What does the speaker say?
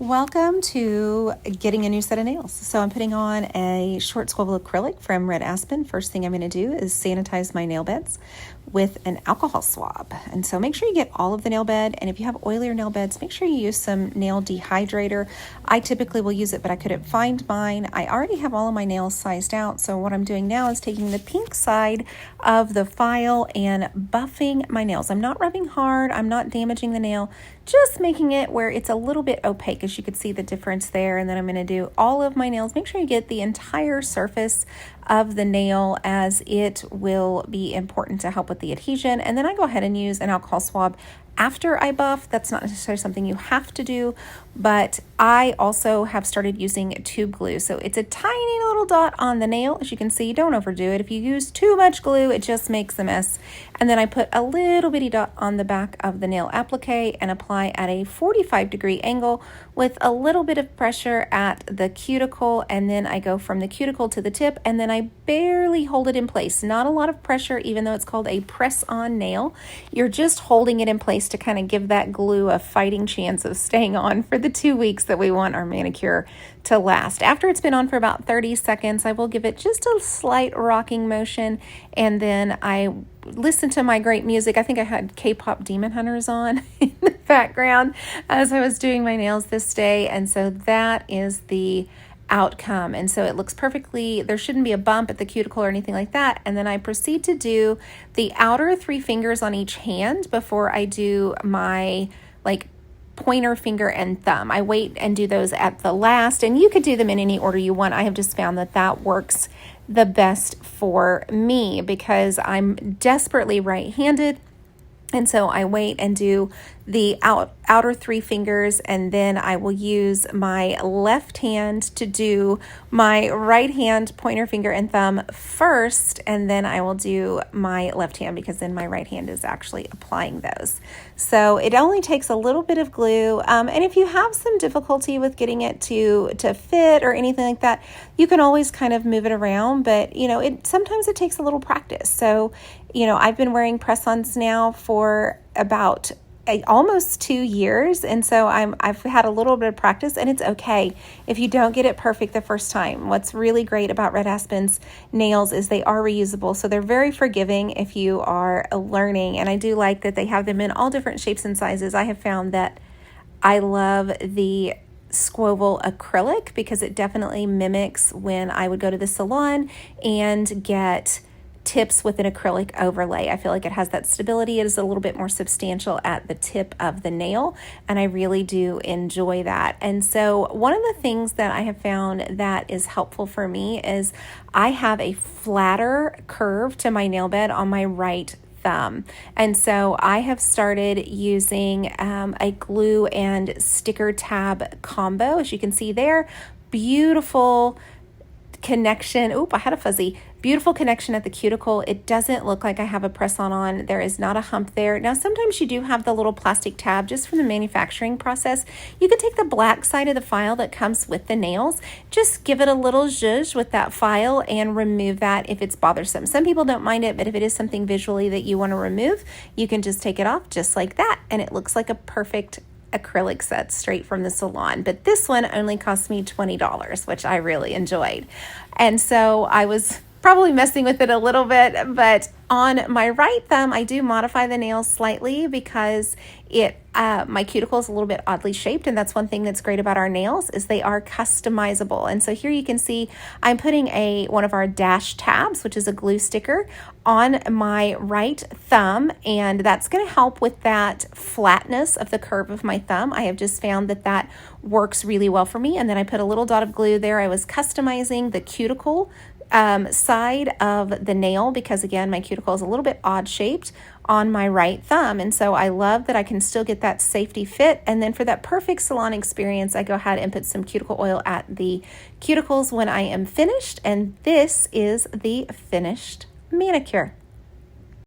Welcome to getting a new set of nails. So I'm putting on a short swivel acrylic from Red Aspen. First thing I'm going to do is sanitize my nail beds with an alcohol swab. And so make sure you get all of the nail bed. And if you have oilier nail beds, make sure you use some nail dehydrator. I typically will use it, but I couldn't find mine. I already have all of my nails sized out. So what I'm doing now is taking the pink side of the file and buffing my nails. I'm not rubbing hard. I'm not damaging the nail, just making it where it's a little bit opaque, as you could see the difference there. And then I'm going to do all of my nails. Make sure you get the entire surface of the nail, as it will be important to help with the adhesion. And then I go ahead and use an alcohol swab after I buff. That's not necessarily something you have to do, but I also have started using tube glue. So it's a tiny little dot on the nail. As you can see, don't overdo it. If you use too much glue, it just makes a mess. And then I put a little bitty dot on the back of the nail applique and apply at a 45-degree angle with a little bit of pressure at the cuticle. And then I go from the cuticle to the tip, and then I barely hold it in place. Not a lot of pressure, even though it's called a press-on nail. You're just holding it in place to kind of give that glue a fighting chance of staying on for the 2 weeks that we want our manicure to last. After it's been on for about 30 seconds, I will give it just a slight rocking motion, and then I listen to my great music. I think I had K-pop Demon Hunters on in the background as I was doing my nails this day, and so that is the outcome. And so it looks perfectly, there shouldn't be a bump at the cuticle or anything like that. And then I proceed to do the outer 3 fingers on each hand before I do my pointer finger and thumb. I wait and do those at the last, and you could do them in any order you want. I have just found that that works the best for me because I'm desperately right-handed. And so I wait and do the outer 3 fingers, and then I will use my left hand to do my right hand pointer finger and thumb first, and then I will do my left hand because then my right hand is actually applying those. So it only takes a little bit of glue, and if you have some difficulty with getting it to fit or anything like that, you can always kind of move it around, but sometimes it takes a little practice. So I've been wearing press-ons now for about almost 2 years, and so I've had a little bit of practice, and it's okay if you don't get it perfect the first time. What's really great about Red Aspen's nails is they are reusable, so they're very forgiving if you are learning, and I do like that they have them in all different shapes and sizes. I have found that I love the Swivel acrylic because it definitely mimics when I would go to the salon and get tips with an acrylic overlay. I feel like it has that stability. It is a little bit more substantial at the tip of the nail, and I really do enjoy that. And so one of the things that I have found that is helpful for me is I have a flatter curve to my nail bed on my right thumb. And so I have started using a glue and sticker tab combo. As you can see there, beautiful connection. Oop, I had a fuzzy. Beautiful connection at the cuticle. It doesn't look like I have a press-on on. There is not a hump there. Now, sometimes you do have the little plastic tab just from the manufacturing process. You can take the black side of the file that comes with the nails, just give it a little zhuzh with that file and remove that if it's bothersome. Some people don't mind it, but if it is something visually that you want to remove, you can just take it off just like that, and it looks like a perfect acrylic set straight from the salon. But this one only cost me $20, which I really enjoyed. And so I was probably messing with it a little bit, but on my right thumb, I do modify the nails slightly because my cuticle is a little bit oddly shaped, and that's one thing that's great about our nails is they are customizable. And so here you can see I'm putting one of our dash tabs, which is a glue sticker, on my right thumb, and that's going to help with that flatness of the curve of my thumb. I have just found that works really well for me. And then I put a little dot of glue there. I was customizing the cuticle side of the nail because, again, my cuticle is a little bit odd shaped on my right thumb, and so I love that I can still get that safety fit. And then for that perfect salon experience, I go ahead and put some cuticle oil at the cuticles when I am finished, and this is the finished manicure.